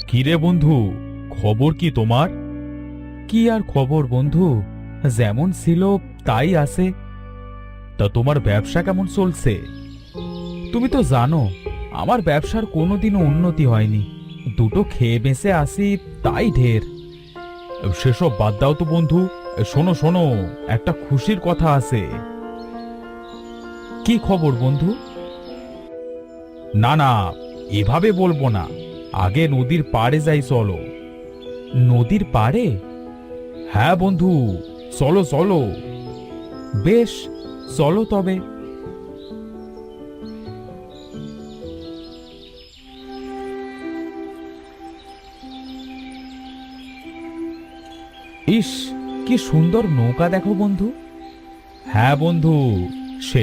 কিরে বন্ধু, খবর কি তোমার? কি আর খবর বন্ধু, যেমন ছিল তাই আছে। তা তোমার ব্যবসা কেমন চলছে? তুমি তো জানো আমার ব্যবসার কোনোদিনও উন্নতি হয়নি, দুটো খেয়ে বেঁচে আসি তাই ঢের। সেসব বাদ দাও তো বন্ধু। শোনো শোনো, একটা খুশির কথা আছে। কি খবর বন্ধু? না না, এভাবে বলবো না, আগে নদীর পাড়ে যাই চলো। নদীর পাড়ে? হ্যাঁ বন্ধু, চলো চলো। বেশ, চলো তবে। ইস, কি সুন্দর নৌকা দেখো বন্ধু। হ্যাঁ বন্ধু, সেটা